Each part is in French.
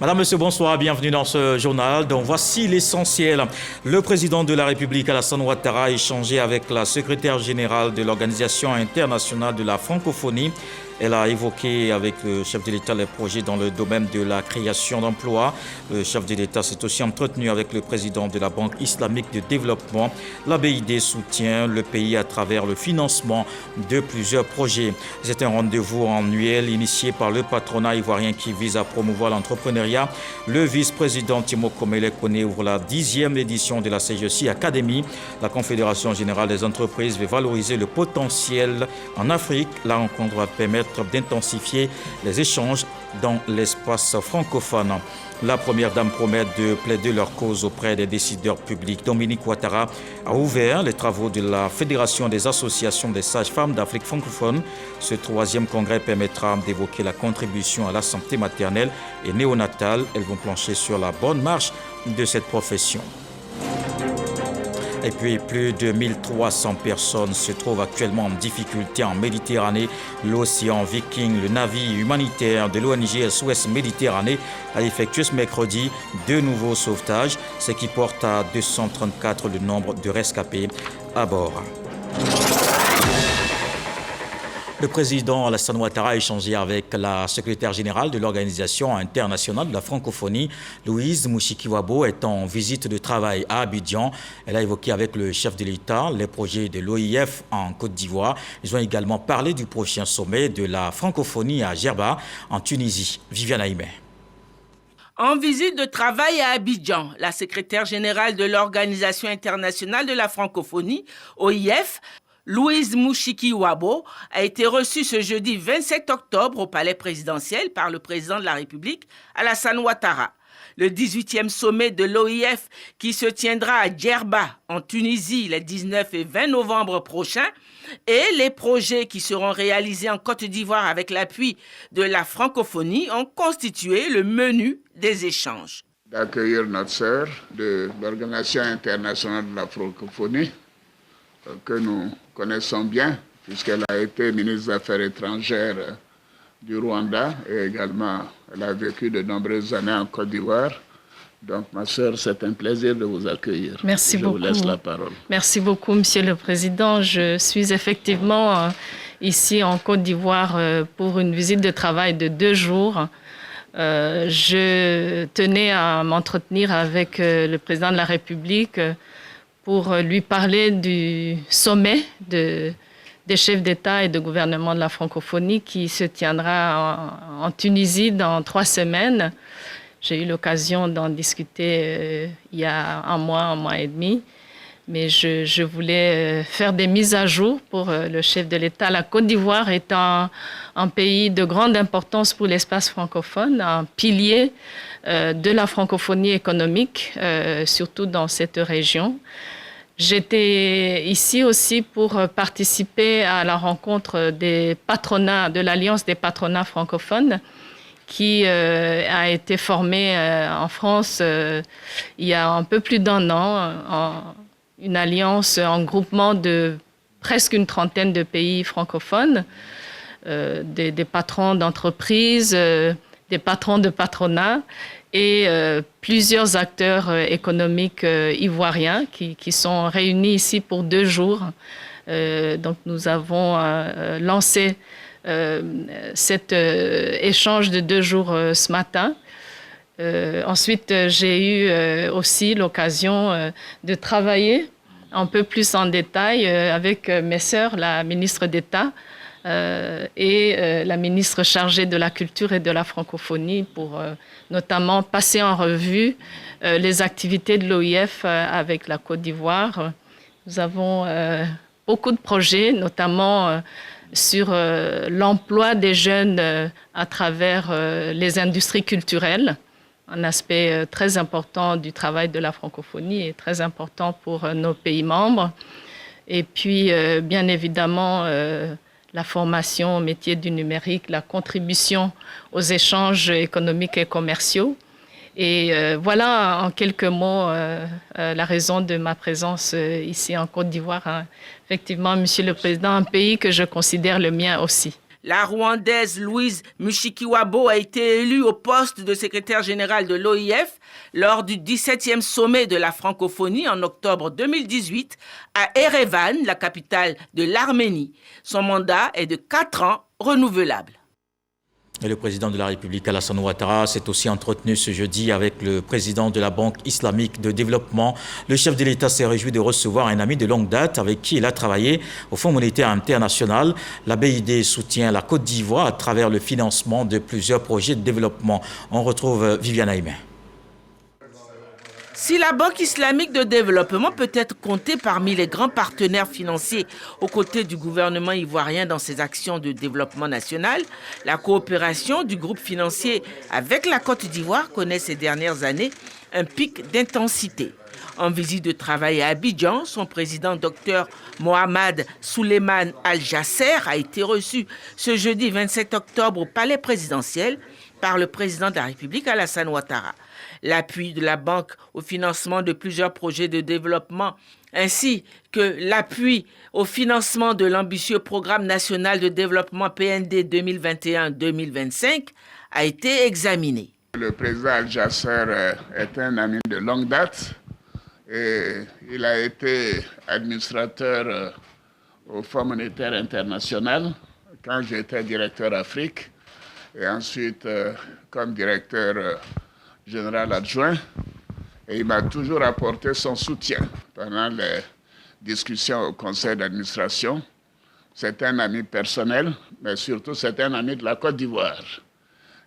Madame, Monsieur, bonsoir, bienvenue dans ce journal. Donc voici l'essentiel. Le président de la République, Alassane Ouattara, a échangé avec la secrétaire générale de l'Organisation internationale de la francophonie. Elle a évoqué avec le chef de l'État les projets dans le domaine de la création d'emplois. Le chef de l'État s'est aussi entretenu avec le président de la Banque islamique de développement. La BID soutient le pays à travers le financement de plusieurs projets. C'est un rendez-vous annuel initié par le patronat ivoirien qui vise à promouvoir l'entrepreneuriat. Le vice-président Timo Komele Kone ouvre la 10e édition de la CGC Academy. La Confédération générale des entreprises veut valoriser le potentiel en Afrique. La rencontre va permettre d'intensifier les échanges dans l'espace francophone. La première dame promet de plaider leur cause auprès des décideurs publics. Dominique Ouattara a ouvert les travaux de la Fédération des associations des sages-femmes d'Afrique francophone. Ce 3e congrès permettra d'évoquer la contribution à la santé maternelle et néonatale. Elles vont plancher sur la bonne marche de cette profession. Et puis, plus de 1300 personnes se trouvent actuellement en difficulté en Méditerranée. L'océan Viking, le navire humanitaire de l'ONG SOS Méditerranée, a effectué ce mercredi 2 nouveaux sauvetages, ce qui porte à 234 le nombre de rescapés à bord. Le président Alassane Ouattara a échangé avec la secrétaire générale de l'Organisation internationale de la francophonie, Louise Mouchikiwabo, est en visite de travail à Abidjan. Elle a évoqué avec le chef de l'État les projets de l'OIF en Côte d'Ivoire. Ils ont également parlé du prochain sommet de la francophonie à Djerba, en Tunisie. Viviane Aïmé. En visite de travail à Abidjan, la secrétaire générale de l'Organisation internationale de la francophonie, OIF, Louise Mouchikiwabo, a été reçue ce jeudi 27 octobre au palais présidentiel par le président de la République, Alassane Ouattara. Le 18e sommet de l'OIF qui se tiendra à Djerba, en Tunisie, les 19 et 20 novembre prochains, et les projets qui seront réalisés en Côte d'Ivoire avec l'appui de la francophonie ont constitué le menu des échanges. D'accueillir notre sœur de l'Organisation internationale de la francophonie, que nous connaissons bien, puisqu'elle a été ministre des Affaires étrangères du Rwanda et également elle a vécu de nombreuses années en Côte d'Ivoire. Donc, ma sœur, c'est un plaisir de vous accueillir. Merci beaucoup. Je vous laisse la parole. Merci beaucoup, Monsieur le Président. Je suis effectivement ici en Côte d'Ivoire pour une visite de travail de 2 jours. Je tenais à m'entretenir avec le président de la République pour lui parler du sommet des chefs d'État et de gouvernement de la francophonie qui se tiendra en Tunisie dans 3 semaines. J'ai eu l'occasion d'en discuter il y a un mois et demi. Mais je voulais faire des mises à jour pour le chef de l'État. La Côte d'Ivoire est un pays de grande importance pour l'espace francophone, un pilier de la francophonie économique, surtout dans cette région. J'étais ici aussi pour participer à la rencontre des patronats, de l'Alliance des patronats francophones, qui a été formée en France il y a un peu plus d'1 an, une alliance en groupement de presque une trentaine de pays francophones, des patrons d'entreprises, des patrons de patronat et plusieurs acteurs économiques ivoiriens qui sont réunis ici pour 2 jours. Donc nous avons lancé cet échange de 2 jours ce matin. Ensuite, j'ai eu aussi l'occasion de travailler un peu plus en détail avec mes sœurs, la ministre d'État et la ministre chargée de la culture et de la francophonie pour notamment passer en revue les activités de l'OIF avec la Côte d'Ivoire. Nous avons beaucoup de projets, notamment sur l'emploi des jeunes à travers les industries culturelles, un aspect très important du travail de la francophonie et très important pour nos pays membres. Et puis, bien évidemment, la formation au métier du numérique, la contribution aux échanges économiques et commerciaux. Et voilà en quelques mots la raison de ma présence ici en Côte d'Ivoire. Effectivement, Monsieur le Président, un pays que je considère le mien aussi. La Rwandaise Louise Mushikiwabo a été élue au poste de secrétaire général de l'OIF lors du 17e sommet de la francophonie en octobre 2018 à Erevan, la capitale de l'Arménie. Son mandat est de 4 ans renouvelable. Et le président de la République, Alassane Ouattara, s'est aussi entretenu ce jeudi avec le président de la Banque islamique de développement. Le chef de l'État s'est réjoui de recevoir un ami de longue date avec qui il a travaillé au Fonds monétaire international. La BID soutient la Côte d'Ivoire à travers le financement de plusieurs projets de développement. On retrouve Viviane Aïmé. Si la Banque islamique de développement peut être comptée parmi les grands partenaires financiers aux côtés du gouvernement ivoirien dans ses actions de développement national, la coopération du groupe financier avec la Côte d'Ivoire connaît ces dernières années un pic d'intensité. En visite de travail à Abidjan, son président Dr Mohamed Souleymane Al-Jasser a été reçu ce jeudi 27 octobre au palais présidentiel par le président de la République Alassane Ouattara. L'appui de la banque au financement de plusieurs projets de développement ainsi que l'appui au financement de l'ambitieux programme national de développement PND 2021-2025 a été examiné. Le président Al-Jasser est un ami de longue date et il a été administrateur au Fonds monétaire international quand j'étais directeur Afrique et ensuite comme directeur général adjoint, et il m'a toujours apporté son soutien pendant les discussions au conseil d'administration. C'est un ami personnel, mais surtout c'est un ami de la Côte d'Ivoire.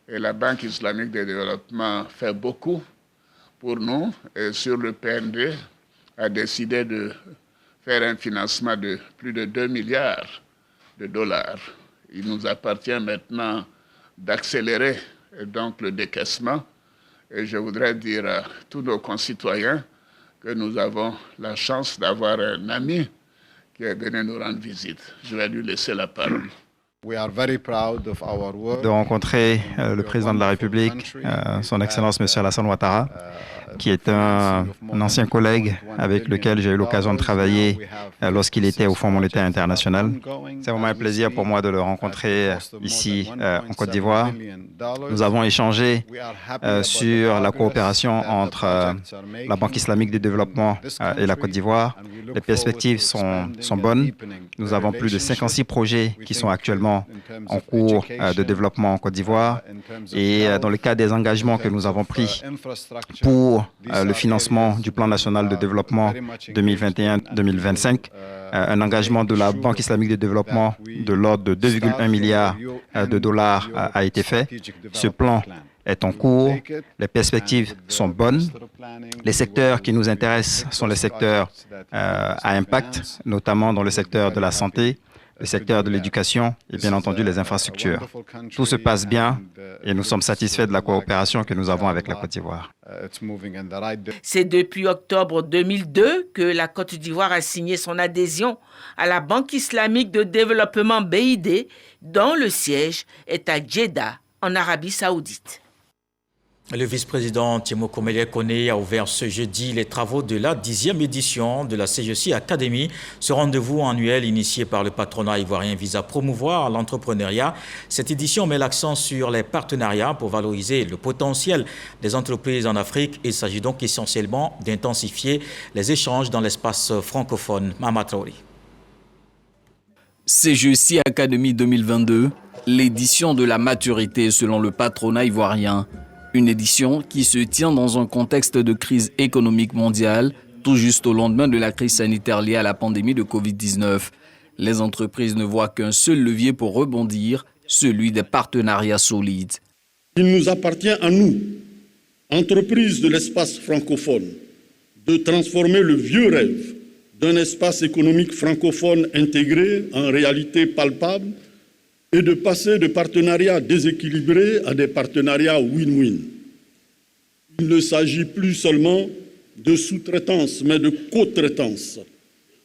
Et la Banque islamique de développement fait beaucoup pour nous, et sur le PND a décidé de faire un financement de plus de 2 milliards de dollars. Il nous appartient maintenant d'accélérer donc le décaissement. Et je voudrais dire à tous nos concitoyens que nous avons la chance d'avoir un ami qui est venu nous rendre visite. Je vais lui laisser la parole. De rencontrer le président de la République, son Excellence M. Alassane Ouattara, qui est un ancien collègue avec lequel j'ai eu l'occasion de travailler lorsqu'il était au Fonds monétaire international. C'est vraiment un plaisir pour moi de le rencontrer ici en Côte d'Ivoire. Nous avons échangé sur la coopération entre la Banque islamique de développement et la Côte d'Ivoire. Les perspectives sont bonnes. Nous avons plus de 56 projets qui sont actuellement en cours de développement en Côte d'Ivoire. Et dans le cadre des engagements que nous avons pris pour le financement du plan national de développement 2021-2025, un engagement de la Banque islamique de développement de l'ordre de 2,1 milliards de dollars a été fait. Ce plan est en cours, les perspectives sont bonnes. Les secteurs qui nous intéressent sont les secteurs à impact, notamment dans le secteur de la santé, le secteur de l'éducation et bien entendu les infrastructures. Tout se passe bien et nous sommes satisfaits de la coopération que nous avons avec la Côte d'Ivoire. C'est depuis octobre 2002 que la Côte d'Ivoire a signé son adhésion à la Banque islamique de développement BID, dont le siège est à Djeddah, en Arabie saoudite. Le vice-président Timo Komele Kone a ouvert ce jeudi les travaux de la 10e édition de la CGC Academy. Ce rendez-vous annuel initié par le patronat ivoirien vise à promouvoir l'entrepreneuriat. Cette édition met l'accent sur les partenariats pour valoriser le potentiel des entreprises en Afrique. Il s'agit donc essentiellement d'intensifier les échanges dans l'espace francophone. Mama Traoré. CGC Academy 2022, l'édition de la maturité selon le patronat ivoirien. Une édition qui se tient dans un contexte de crise économique mondiale, tout juste au lendemain de la crise sanitaire liée à la pandémie de Covid-19. Les entreprises ne voient qu'un seul levier pour rebondir, celui des partenariats solides. Il nous appartient à nous, entreprises de l'espace francophone, de transformer le vieux rêve d'un espace économique francophone intégré en réalité palpable et de passer de partenariats déséquilibrés à des partenariats win-win. Il ne s'agit plus seulement de sous-traitance, mais de co-traitance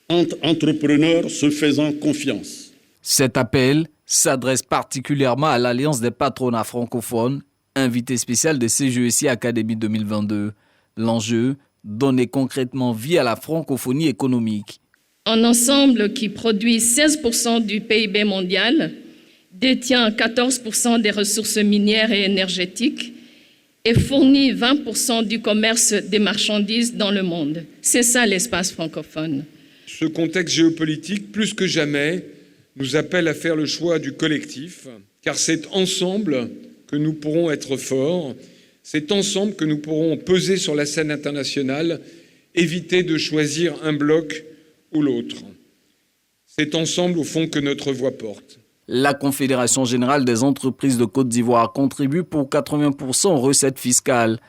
entre entrepreneurs se faisant confiance. Cet appel s'adresse particulièrement à l'Alliance des patronats francophones, invité spécial de CGEC Academy 2022. L'enjeu, donner concrètement vie à la francophonie économique. Un ensemble qui produit 16% du PIB mondial détient 14% des ressources minières et énergétiques et fournit 20% du commerce des marchandises dans le monde. C'est ça l'espace francophone. Ce contexte géopolitique, plus que jamais, nous appelle à faire le choix du collectif, car c'est ensemble que nous pourrons être forts, c'est ensemble que nous pourrons peser sur la scène internationale, éviter de choisir un bloc ou l'autre. C'est ensemble, au fond, que notre voix porte. La Confédération générale des entreprises de Côte d'Ivoire contribue pour 80% aux recettes fiscales.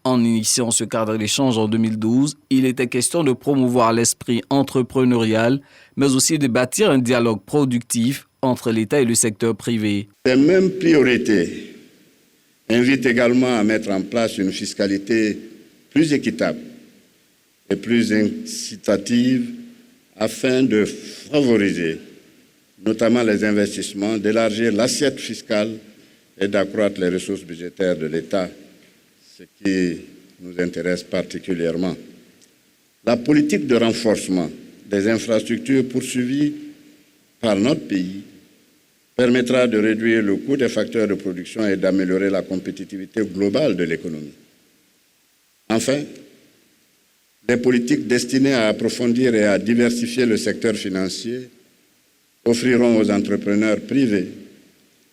En initiant ce cadre d'échange en 2012, il était question de promouvoir l'esprit entrepreneurial, mais aussi de bâtir un dialogue productif entre l'État et le secteur privé. Ces mêmes priorités invitent également à mettre en place une fiscalité plus équitable et plus incitative afin de favoriser notamment les investissements, d'élargir l'assiette fiscale et d'accroître les ressources budgétaires de l'État, ce qui nous intéresse particulièrement. La politique de renforcement des infrastructures poursuivie par notre pays permettra de réduire le coût des facteurs de production et d'améliorer la compétitivité globale de l'économie. Enfin, des politiques destinées à approfondir et à diversifier le secteur financier offriront aux entrepreneurs privés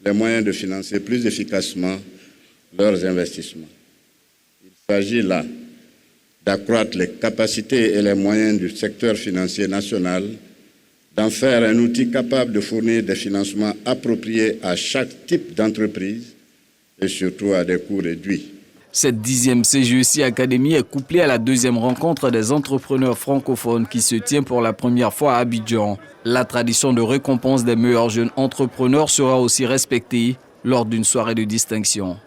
les moyens de financer plus efficacement leurs investissements. Il s'agit là d'accroître les capacités et les moyens du secteur financier national, d'en faire un outil capable de fournir des financements appropriés à chaque type d'entreprise et surtout à des coûts réduits. Cette 10e CGEC Academy est couplée à la 2e rencontre des entrepreneurs francophones qui se tient pour la première fois à Abidjan. La tradition de récompense des meilleurs jeunes entrepreneurs sera aussi respectée lors d'une soirée de distinction.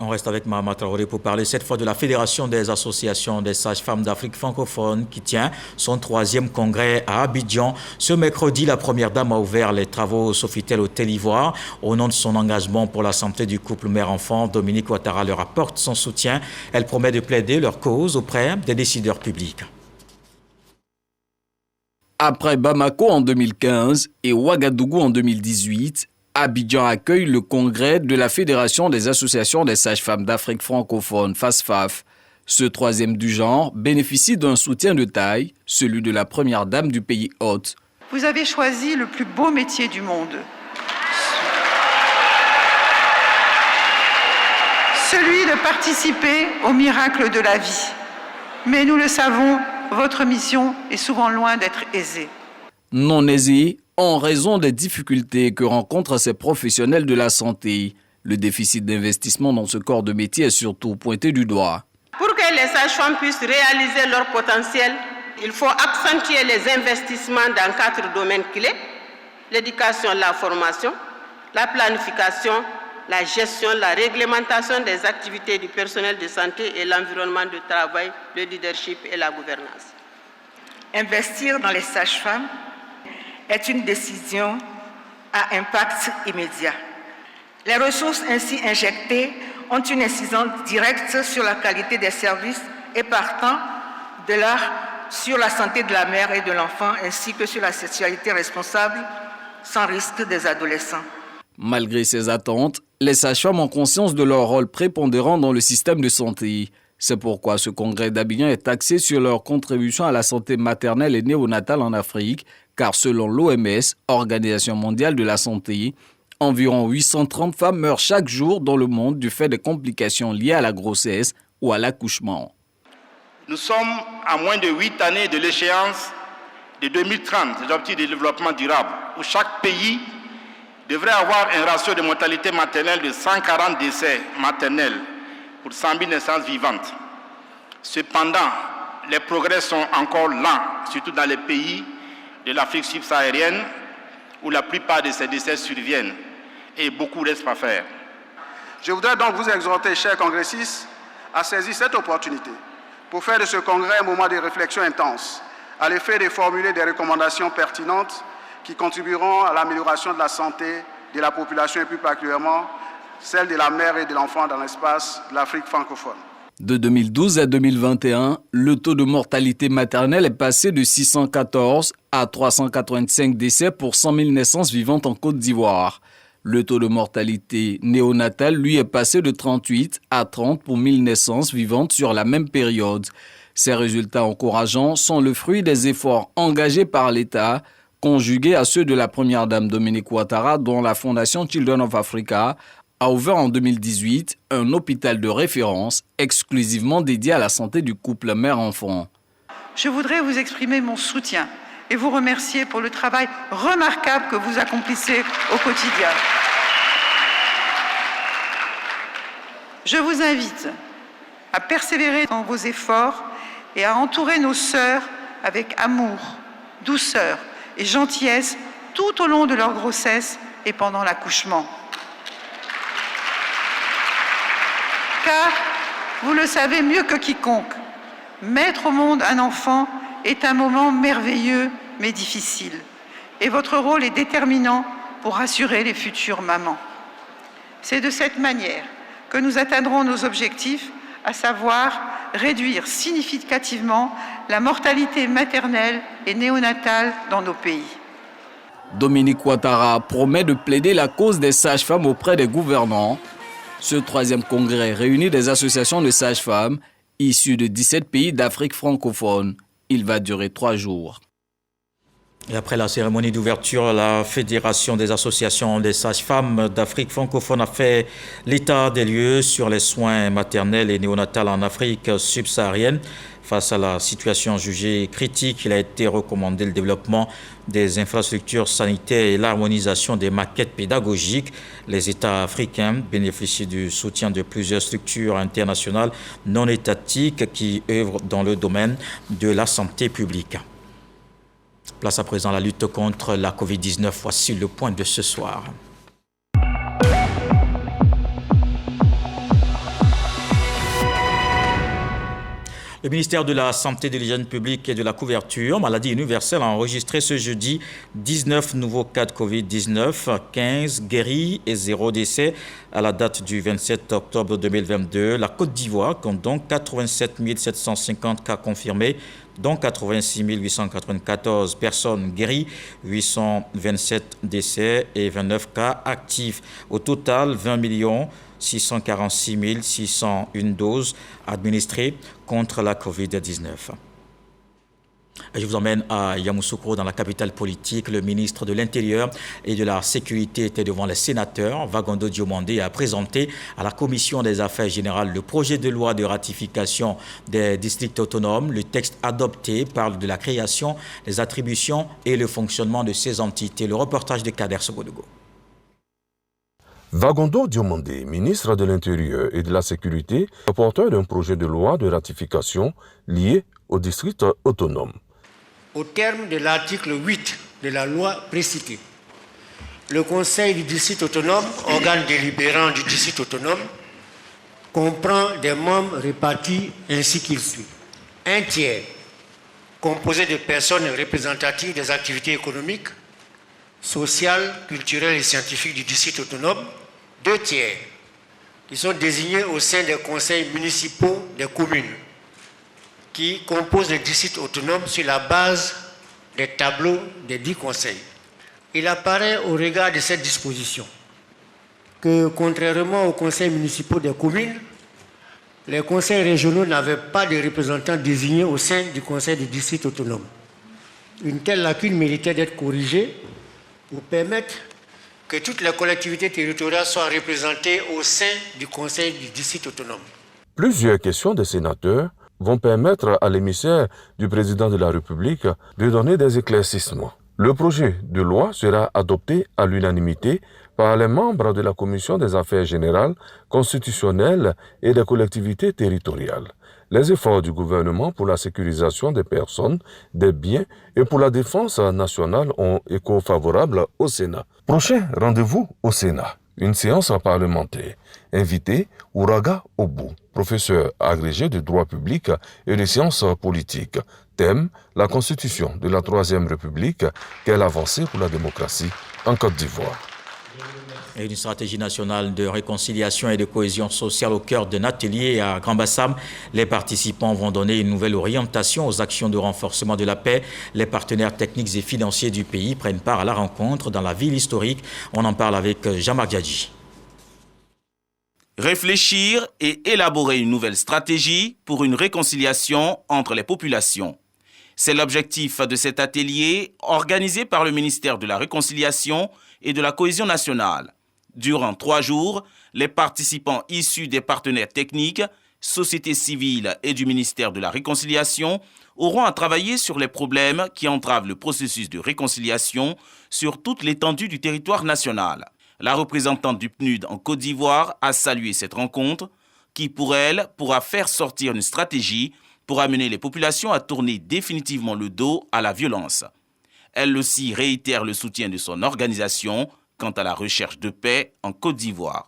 On reste avec Mahama Traoré pour parler cette fois de la Fédération des associations des sages-femmes d'Afrique francophone qui tient son 3e congrès à Abidjan. Ce mercredi, la première dame a ouvert les travaux au Sofitel Hôtel Ivoire. Au nom de son engagement pour la santé du couple mère-enfant, Dominique Ouattara leur apporte son soutien. Elle promet de plaider leur cause auprès des décideurs publics. Après Bamako en 2015 et Ouagadougou en 2018, Abidjan accueille le congrès de la Fédération des associations des sages-femmes d'Afrique francophone, FASFAF. Ce 3e du genre bénéficie d'un soutien de taille, celui de la première dame du pays hôte. Vous avez choisi le plus beau métier du monde. Celui de participer au miracle de la vie. Mais nous le savons, votre mission est souvent loin d'être aisée. Non aisée en raison des difficultés que rencontrent ces professionnels de la santé. Le déficit d'investissement dans ce corps de métier est surtout pointé du doigt. Pour que les sages-femmes puissent réaliser leur potentiel, il faut accentuer les investissements dans 4 domaines clés: l'éducation, la formation, la planification, la gestion, la réglementation des activités du personnel de santé et l'environnement de travail, le leadership et la gouvernance. Investir dans les sages-femmes est une décision à impact immédiat. Les ressources ainsi injectées ont une incidence directe sur la qualité des services et partant de là sur la santé de la mère et de l'enfant ainsi que sur la sexualité responsable sans risque des adolescents. Malgré ces attentes, les sages-femmes ont conscience de leur rôle prépondérant dans le système de santé. C'est pourquoi ce congrès d'Abidjan est axé sur leur contribution à la santé maternelle et néonatale en Afrique, car selon l'OMS, Organisation mondiale de la santé, environ 830 femmes meurent chaque jour dans le monde du fait des complications liées à la grossesse ou à l'accouchement. Nous sommes à moins de 8 années de l'échéance de 2030, des objectifs de développement durable, où chaque pays devrait avoir un ratio de mortalité maternelle de 140 décès maternels pour 100 000 naissances vivantes. Cependant, les progrès sont encore lents, surtout dans les pays de l'Afrique subsaharienne, où la plupart de ces décès surviennent et beaucoup reste à faire. Je voudrais donc vous exhorter, chers congressistes, à saisir cette opportunité pour faire de ce congrès un moment de réflexion intense, à l'effet de formuler des recommandations pertinentes qui contribueront à l'amélioration de la santé de la population et plus particulièrement celle de la mère et de l'enfant dans l'espace de l'Afrique francophone. De 2012 à 2021, le taux de mortalité maternelle est passé de 614 à 385 décès pour 100 000 naissances vivantes en Côte d'Ivoire. Le taux de mortalité néonatale, lui, est passé de 38 à 30 pour 1000 naissances vivantes sur la même période. Ces résultats encourageants sont le fruit des efforts engagés par l'État, conjugués à ceux de la première dame Dominique Ouattara, dont la fondation Children of Africa a ouvert en 2018 un hôpital de référence exclusivement dédié à la santé du couple mère-enfant. Je voudrais vous exprimer mon soutien et vous remercier pour le travail remarquable que vous accomplissez au quotidien. Je vous invite à persévérer dans vos efforts et à entourer nos sœurs avec amour, douceur et gentillesse tout au long de leur grossesse et pendant l'accouchement. Car, vous le savez mieux que quiconque, mettre au monde un enfant est un moment merveilleux mais difficile. Et votre rôle est déterminant pour assurer les futures mamans. C'est de cette manière que nous atteindrons nos objectifs, à savoir réduire significativement la mortalité maternelle et néonatale dans nos pays. Dominique Ouattara promet de plaider la cause des sages-femmes auprès des gouvernants. Ce 3e congrès réunit des associations de sages-femmes issues de 17 pays d'Afrique francophone. Il va durer 3 jours. Et après la cérémonie d'ouverture, la Fédération des associations des sages-femmes d'Afrique francophone a fait l'état des lieux sur les soins maternels et néonatals en Afrique subsaharienne. Face à la situation jugée critique, il a été recommandé le développement des infrastructures sanitaires et l'harmonisation des maquettes pédagogiques. Les États africains bénéficient du soutien de plusieurs structures internationales non étatiques qui œuvrent dans le domaine de la santé publique. Place à présent à la lutte contre la Covid-19. Voici le point de ce soir. Le ministère de la Santé, de l'Hygiène publique et de la couverture maladie universelle a enregistré ce jeudi 19 nouveaux cas de Covid-19, 15 guéris et 0 décès à la date du 27 octobre 2022. La Côte d'Ivoire compte donc 87 750 cas confirmés, dont 86 894 personnes guéries, 827 décès et 29 cas actifs. Au total, 20 646 601 doses administrées contre la Covid-19. Je vous emmène à Yamoussoukro, dans la capitale politique. Le ministre de l'Intérieur et de la Sécurité était devant les sénateurs. Vagondo Diomandé a présenté à la Commission des Affaires générales le projet de loi de ratification des districts autonomes. Le texte adopté parle de la création, des attributions et le fonctionnement de ces entités. Le reportage de Kader Sogodogo. Vagondo Diomandé, ministre de l'Intérieur et de la Sécurité, est porteur d'un projet de loi de ratification lié aux districts autonomes. Au terme de l'article 8 de la loi précitée, le Conseil du district autonome, organe délibérant du district autonome, comprend des membres répartis ainsi qu'il suit. Un tiers, composé de personnes représentatives des activités économiques, sociales, culturelles et scientifiques du district autonome. 2 tiers, qui sont désignés au sein des conseils municipaux des communes, qui composent les districts autonomes sur la base des tableaux des 10 conseils. Il apparaît au regard de cette disposition que, contrairement aux conseils municipaux des communes, les conseils régionaux n'avaient pas de représentants désignés au sein du conseil du district autonome. Une telle lacune méritait d'être corrigée pour permettre que toutes les collectivités territoriales soient représentées au sein du conseil du district autonome. Plusieurs questions des sénateurs vont permettre à l'émissaire du président de la République de donner des éclaircissements. Le projet de loi sera adopté à l'unanimité par les membres de la Commission des Affaires générales, constitutionnelles et des collectivités territoriales. Les efforts du gouvernement pour la sécurisation des personnes, des biens et pour la défense nationale ont écho favorable au Sénat. Prochain rendez-vous au Sénat, une séance parlementaire. Invité Ouraga Obou, professeur agrégé de droit public et de sciences politiques. Thème, la constitution de la Troisième République, quelle avancée pour la démocratie en Côte d'Ivoire. Et une stratégie nationale de réconciliation et de cohésion sociale au cœur d'un atelier à Grand-Bassam. Les participants vont donner une nouvelle orientation aux actions de renforcement de la paix. Les partenaires techniques et financiers du pays prennent part à la rencontre dans la ville historique. On en parle avec Jean-Marc Diadji. Réfléchir et élaborer une nouvelle stratégie pour une réconciliation entre les populations. C'est l'objectif de cet atelier organisé par le ministère de la Réconciliation et de la Cohésion nationale. Durant 3 jours, les participants issus des partenaires techniques, société civile et du ministère de la Réconciliation auront à travailler sur les problèmes qui entravent le processus de réconciliation sur toute l'étendue du territoire national. La représentante du PNUD en Côte d'Ivoire a salué cette rencontre qui, pour elle, pourra faire sortir une stratégie pour amener les populations à tourner définitivement le dos à la violence. Elle aussi réitère le soutien de son organisation quant à la recherche de paix en Côte d'Ivoire.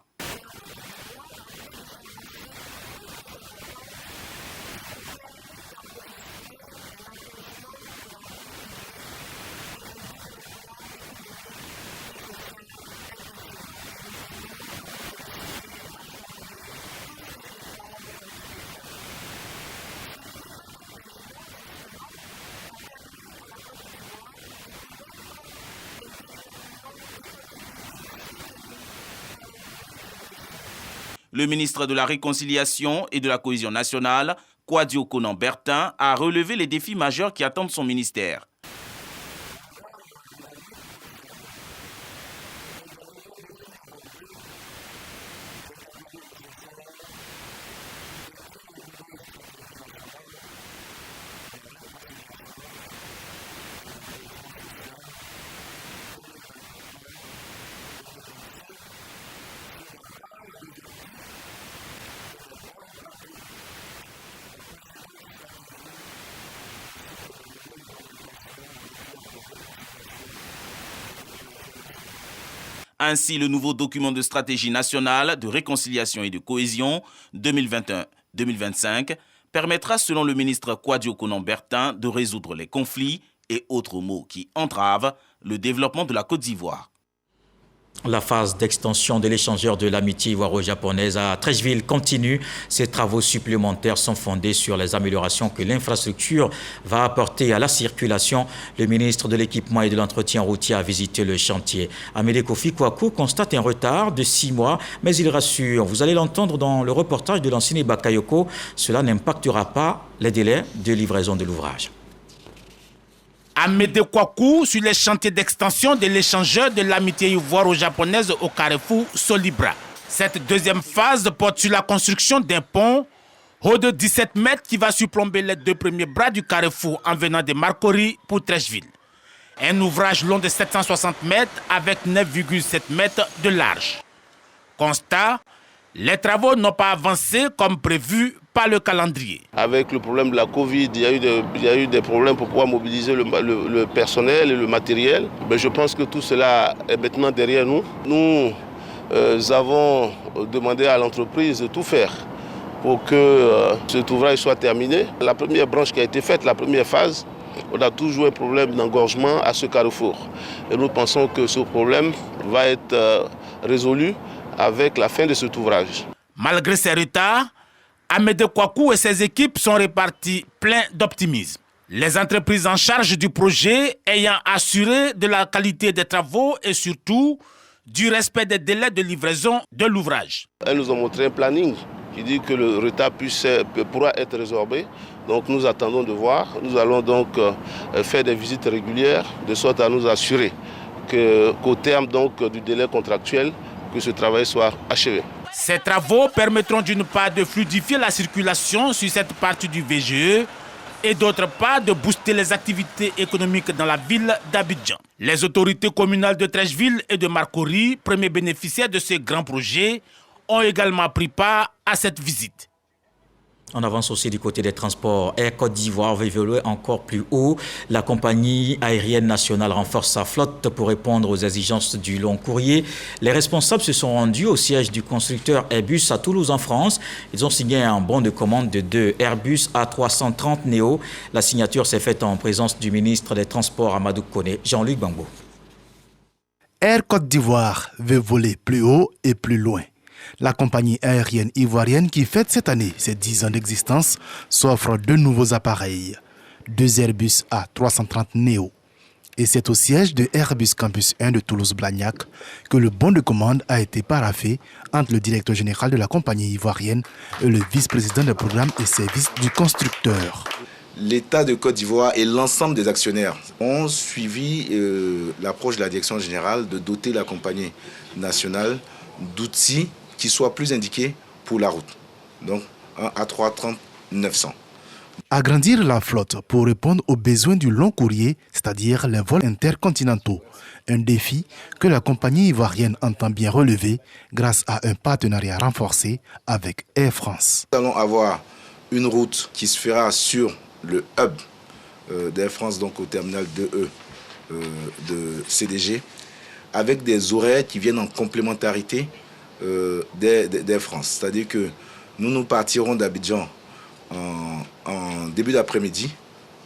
Le ministre de la Réconciliation et de la Cohésion nationale, Kwadwo Konan-Bertin, a relevé les défis majeurs qui attendent son ministère. Ainsi, le nouveau document de stratégie nationale de réconciliation et de cohésion 2021-2025 permettra, selon le ministre Kwadwo Konan-Bertin, de résoudre les conflits et autres maux qui entravent le développement de la Côte d'Ivoire. La phase d'extension de l'échangeur de l'amitié ivoiro-japonaise à Treichville continue. Ces travaux supplémentaires sont fondés sur les améliorations que l'infrastructure va apporter à la circulation. Le ministre de l'Équipement et de l'Entretien routier a visité le chantier. Amédée Kofi Kouakou constate un retard de 6 mois, mais il rassure. Vous allez l'entendre dans le reportage de l'ancien Bakayoko. Cela n'impactera pas les délais de livraison de l'ouvrage. Amédée Kouakou sur les chantiers d'extension de l'échangeur de l'amitié ivoiro-japonaise au carrefour Solibra. Cette deuxième phase porte sur la construction d'un pont haut de 17 mètres qui va surplomber les 2 premiers bras du carrefour en venant de Marcory pour Treichville. Un ouvrage long de 760 mètres avec 9,7 mètres de large. Constat, les travaux n'ont pas avancé comme prévu par le calendrier. Avec le problème de la Covid, il y a eu des problèmes pour pouvoir mobiliser le personnel et le matériel. Mais je pense que tout cela est maintenant derrière nous. Nous avons demandé à l'entreprise de tout faire pour que cet ouvrage soit terminé. La première branche qui a été faite, la première phase, on a toujours un problème d'engorgement à ce carrefour. Et nous pensons que ce problème va être résolu avec la fin de cet ouvrage. Malgré ces retards, Amédée Kouakou et ses équipes sont répartis pleins d'optimisme. Les entreprises en charge du projet ayant assuré de la qualité des travaux et surtout du respect des délais de livraison de l'ouvrage. Elles nous ont montré un planning qui dit que le retard pourra être résorbé. Donc nous attendons de voir. Nous allons donc faire des visites régulières de sorte à nous assurer qu'au terme donc, du délai contractuel, que ce travail soit achevé. Ces travaux permettront d'une part de fluidifier la circulation sur cette partie du VGE et d'autre part de booster les activités économiques dans la ville d'Abidjan. Les autorités communales de Treichville et de Marcory, premiers bénéficiaires de ce grand projet, ont également pris part à cette visite. On avance aussi du côté des transports. Air Côte d'Ivoire va évoluer encore plus haut. La compagnie aérienne nationale renforce sa flotte pour répondre aux exigences du long courrier. Les responsables se sont rendus au siège du constructeur Airbus à Toulouse en France. Ils ont signé un bon de commande de 2 Airbus A330 Neo. La signature s'est faite en présence du ministre des Transports Amadou Koné, Jean-Luc Bangbo. Air Côte d'Ivoire veut voler plus haut et plus loin. La compagnie aérienne ivoirienne qui fête cette année ses 10 ans d'existence s'offre 2 nouveaux appareils, 2 Airbus A330neo. Et c'est au siège de Airbus Campus 1 de Toulouse-Blagnac que le bon de commande a été paraphé entre le directeur général de la compagnie ivoirienne et le vice-président des programmes et services du constructeur. L'État de Côte d'Ivoire et l'ensemble des actionnaires ont suivi l'approche de la direction générale de doter la compagnie nationale d'outils qui soient plus indiqués pour la route. Donc un A330-900. Agrandir la flotte pour répondre aux besoins du long courrier, c'est-à-dire les vols intercontinentaux. Un défi que la compagnie ivoirienne entend bien relever grâce à un partenariat renforcé avec Air France. Nous allons avoir une route qui se fera sur le hub d'Air France, donc au terminal 2E de CDG, avec des horaires qui viennent en complémentarité d'Air France. C'est-à-dire que nous partirons d'Abidjan en début d'après-midi,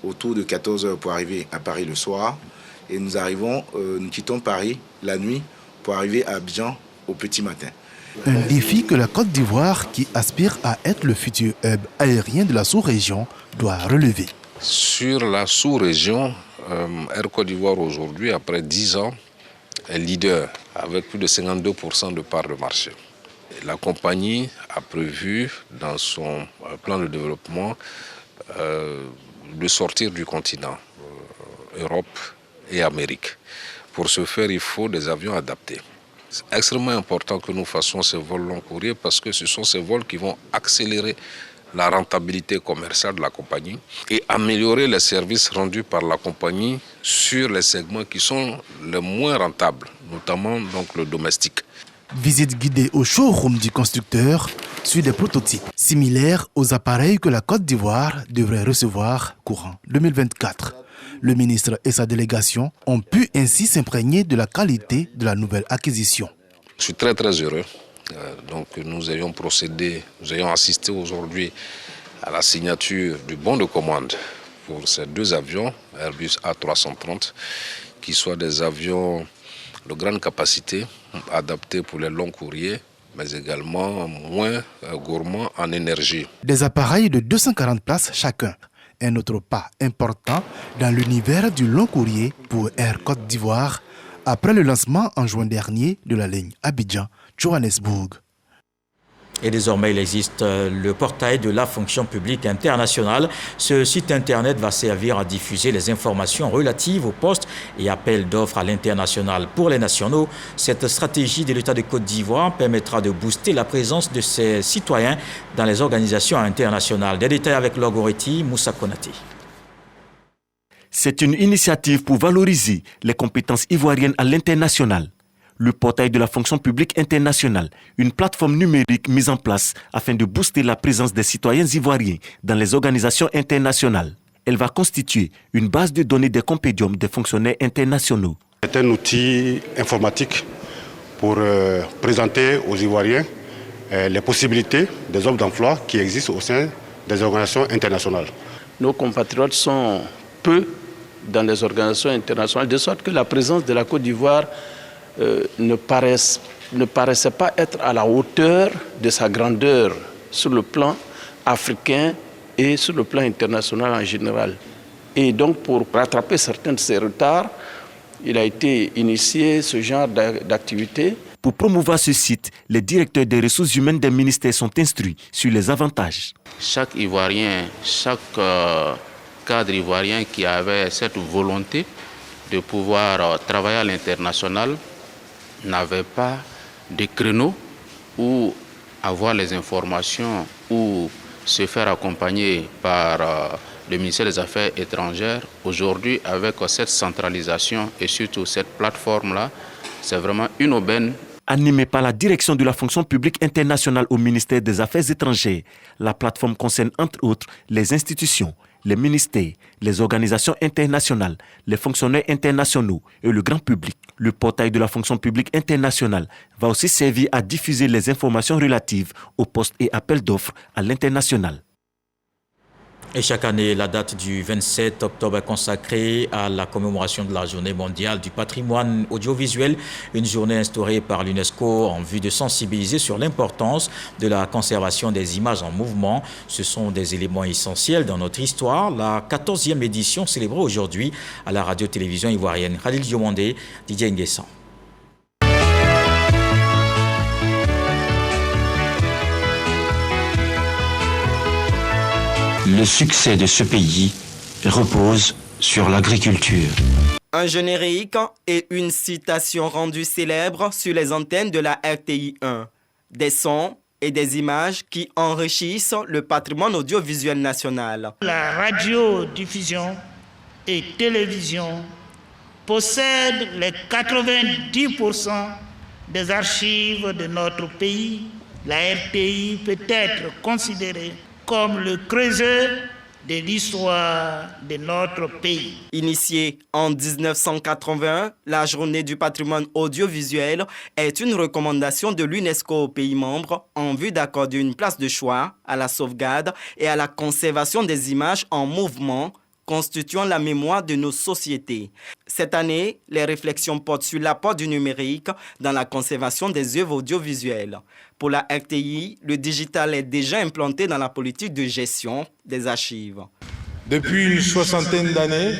autour de 14h pour arriver à Paris le soir. Et nous quittons Paris la nuit pour arriver à Abidjan au petit matin. Un défi que la Côte d'Ivoire, qui aspire à être le futur hub aérien de la sous-région, doit relever. Sur la sous-région, Air Côte d'Ivoire aujourd'hui, après 10 ans, est leader avec plus de 52% de part de marché. La compagnie a prévu dans son plan de développement de sortir du continent, Europe et Amérique. Pour ce faire, il faut des avions adaptés. C'est extrêmement important que nous fassions ces vols long courrier parce que ce sont ces vols qui vont accélérer la rentabilité commerciale de la compagnie et améliorer les services rendus par la compagnie sur les segments qui sont les moins rentables, notamment donc le domestique. Visite guidée au showroom du constructeur sur des prototypes similaires aux appareils que la Côte d'Ivoire devrait recevoir courant 2024. Le ministre et sa délégation ont pu ainsi s'imprégner de la qualité de la nouvelle acquisition. Je suis très heureux. Donc nous ayons assisté aujourd'hui à la signature du bon de commande pour ces 2 avions, Airbus A330, qui soient des avions de grande capacité, adaptés pour les longs courriers, mais également moins gourmands en énergie. Des appareils de 240 places chacun. Un autre pas important dans l'univers du long courrier pour Air Côte d'Ivoire après le lancement en juin dernier de la ligne Abidjan-Johannesburg. Et désormais, il existe le portail de la fonction publique internationale. Ce site internet va servir à diffuser les informations relatives aux postes et appels d'offres à l'international pour les nationaux. Cette stratégie de l'État de Côte d'Ivoire permettra de booster la présence de ses citoyens dans les organisations internationales. Des détails avec Logoreti, Moussa Konaté. C'est une initiative pour valoriser les compétences ivoiriennes à l'international. Le portail de la fonction publique internationale, une plateforme numérique mise en place afin de booster la présence des citoyens ivoiriens dans les organisations internationales. Elle va constituer une base de données des compédiums des fonctionnaires internationaux. C'est un outil informatique pour présenter aux Ivoiriens les possibilités des offres d'emploi qui existent au sein des organisations internationales. Nos compatriotes sont peu dans les organisations internationales, de sorte que la présence de la Côte d'Ivoire ne paraissait pas être à la hauteur de sa grandeur sur le plan africain et sur le plan international en général. Et donc pour rattraper certains de ces retards, il a été initié ce genre d'activité. Pour promouvoir ce site, les directeurs des ressources humaines des ministères sont instruits sur les avantages. Chaque Ivoirien, chaque cadre ivoirien qui avait cette volonté de pouvoir travailler à l'international n'avait pas de créneau où avoir les informations ou se faire accompagner par le ministère des Affaires étrangères. Aujourd'hui, avec cette centralisation et surtout cette plateforme-là, c'est vraiment une aubaine. Animée par la direction de la fonction publique internationale au ministère des Affaires étrangères, la plateforme concerne entre autres les institutions, les ministères, les organisations internationales, les fonctionnaires internationaux et le grand public. Le portail de la fonction publique internationale va aussi servir à diffuser les informations relatives aux postes et appels d'offres à l'international. Et chaque année, la date du 27 octobre est consacrée à la commémoration de la Journée mondiale du patrimoine audiovisuel, une journée instaurée par l'UNESCO en vue de sensibiliser sur l'importance de la conservation des images en mouvement. Ce sont des éléments essentiels dans notre histoire. La 14e édition célébrée aujourd'hui à la radio-télévision ivoirienne. Khalil Diomandé, Didier Nguessan. Le succès de ce pays repose sur l'agriculture. Un générique et une citation rendue célèbre sur les antennes de la RTI 1. Des sons et des images qui enrichissent le patrimoine audiovisuel national. La radiodiffusion et télévision possèdent les 90% des archives de notre pays. La RTI peut être considérée comme le creuseur de l'histoire de notre pays. Initiée en 1981, la Journée du patrimoine audiovisuel est une recommandation de l'UNESCO aux pays membres en vue d'accorder une place de choix à la sauvegarde et à la conservation des images en mouvement constituant la mémoire de nos sociétés. Cette année, les réflexions portent sur l'apport du numérique dans la conservation des œuvres audiovisuelles. Pour la RTI, le digital est déjà implanté dans la politique de gestion des archives. Depuis une soixantaine d'années,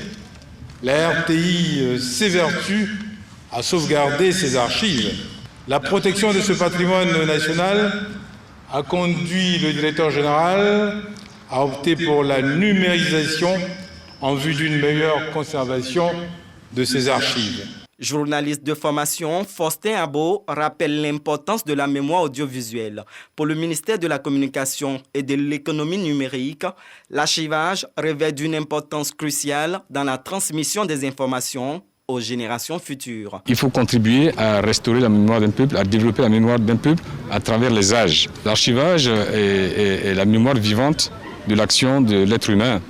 la RTI s'évertue à sauvegarder ses archives. La protection de ce patrimoine national a conduit le directeur général à opter pour la numérisation en vue d'une meilleure conservation de ses archives. Journaliste de formation, Faustin Abo rappelle l'importance de la mémoire audiovisuelle. Pour le ministère de la Communication et de l'économie numérique, l'archivage revêt d'une importance cruciale dans la transmission des informations aux générations futures. Il faut contribuer à restaurer la mémoire d'un peuple, à développer la mémoire d'un peuple à travers les âges. L'archivage est la mémoire vivante de l'action de l'être humain.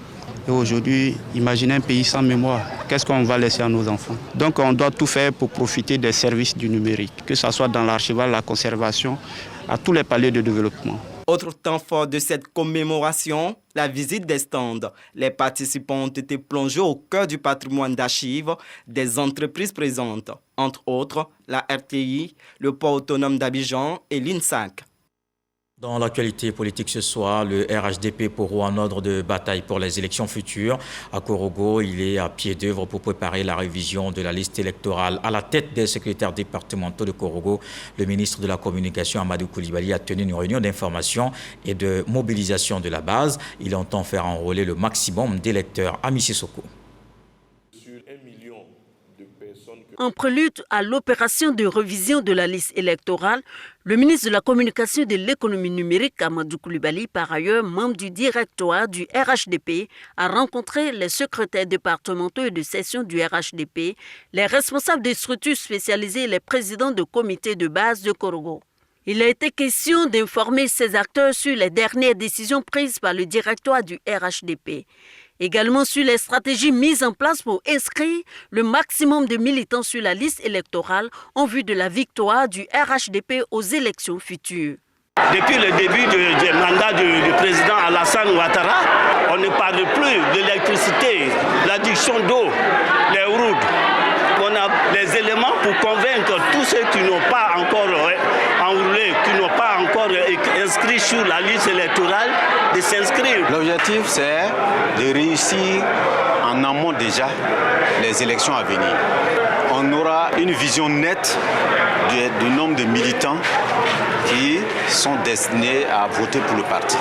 Et aujourd'hui, imaginez un pays sans mémoire. Qu'est-ce qu'on va laisser à nos enfants? Donc on doit tout faire pour profiter des services du numérique, que ce soit dans l'archivage, la conservation, à tous les paliers de développement. Autre temps fort de cette commémoration, la visite des stands. Les participants ont été plongés au cœur du patrimoine d'archives des entreprises présentes, entre autres la RTI, le port autonome d'Abidjan et l'INSAC. Dans l'actualité politique ce soir, le RHDP Poro en ordre de bataille pour les élections futures. À Korogo, il est à pied d'œuvre pour préparer la révision de la liste électorale. À la tête des secrétaires départementaux de Korogo, le ministre de la Communication, Amadou Koulibaly, a tenu une réunion d'information et de mobilisation de la base. Il entend faire enrôler le maximum d'électeurs à Mississoko. En prélude à l'opération de révision de la liste électorale, le ministre de la Communication et de l'économie numérique, Amadou Koulibaly, par ailleurs membre du directoire du RHDP, a rencontré les secrétaires départementaux et de section du RHDP, les responsables des structures spécialisées et les présidents de comités de base de Korogo. Il a été question d'informer ces acteurs sur les dernières décisions prises par le directoire du RHDP. Également sur les stratégies mises en place pour inscrire le maximum de militants sur la liste électorale en vue de la victoire du RHDP aux élections futures. Depuis le début du mandat du président Alassane Ouattara, on ne parle plus de l'électricité, l'adduction d'eau, les routes. On a les éléments pour convaincre tous ceux qui n'ont pas encore enroulé, qui n'ont pas encore inscrit sur la liste électorale, de s'inscrire. L'objectif, c'est de réussir en amont déjà les élections à venir. On aura une vision nette du nombre de militants qui sont destinés à voter pour le parti.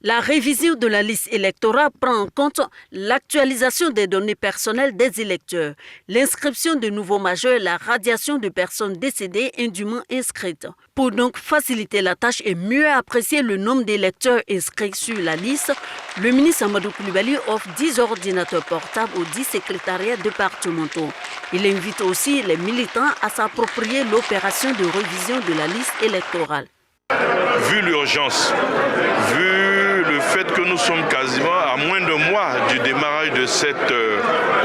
La révision de la liste électorale prend en compte l'actualisation des données personnelles des électeurs, l'inscription de nouveaux majeurs et la radiation de personnes décédées indûment inscrites. Pour donc faciliter la tâche et mieux apprécier le nombre d'électeurs inscrits sur la liste, le ministre Amadou Koulibaly offre 10 ordinateurs portables aux 10 secrétariats départementaux. Il invite aussi les militants à s'approprier l'opération de révision de la liste électorale. Vu l'urgence, vu le fait que nous sommes quasiment à moins de mois du démarrage de cette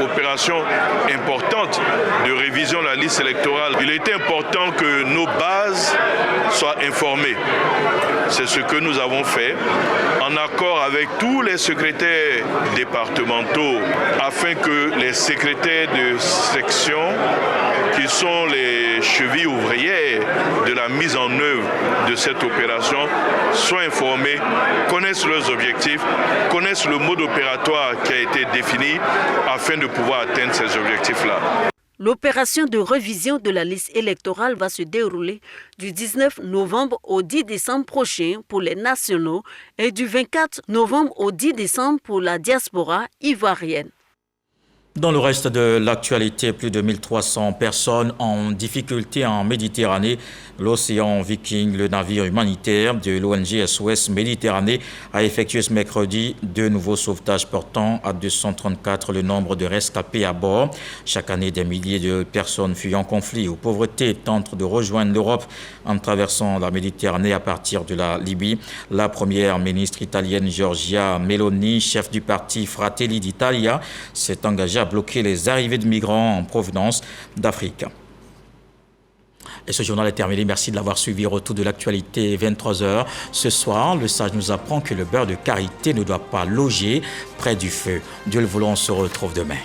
opération importante de révision de la liste électorale, il était important que nos bases soient informées. C'est ce que nous avons fait en accord avec tous les secrétaires départementaux afin que les secrétaires de section, qui sont les chevilles ouvrières de la mise en œuvre de cette opération, soient informés, connaissent leurs objectifs, connaissent le mode opératoire qui a été défini afin de pouvoir atteindre ces objectifs-là. L'opération de révision de la liste électorale va se dérouler du 19 novembre au 10 décembre prochain pour les nationaux et du 24 novembre au 10 décembre pour la diaspora ivoirienne. Dans le reste de l'actualité, plus de 1300 personnes en difficulté en Méditerranée. L'Océan Viking, le navire humanitaire de l'ONG SOS Méditerranée, a effectué ce mercredi 2 nouveaux sauvetages portant à 234 le nombre de rescapés à bord. Chaque année, des milliers de personnes fuyant conflit ou pauvreté tentent de rejoindre l'Europe en traversant la Méditerranée à partir de la Libye. La première ministre italienne Giorgia Meloni, chef du parti Fratelli d'Italia, s'est engagée à bloquer les arrivées de migrants en provenance d'Afrique. Et ce journal est terminé. Merci de l'avoir suivi. Retour de l'actualité, 23h. Ce soir, le sage nous apprend que le beurre de karité ne doit pas loger près du feu. Dieu le voulant, on se retrouve demain.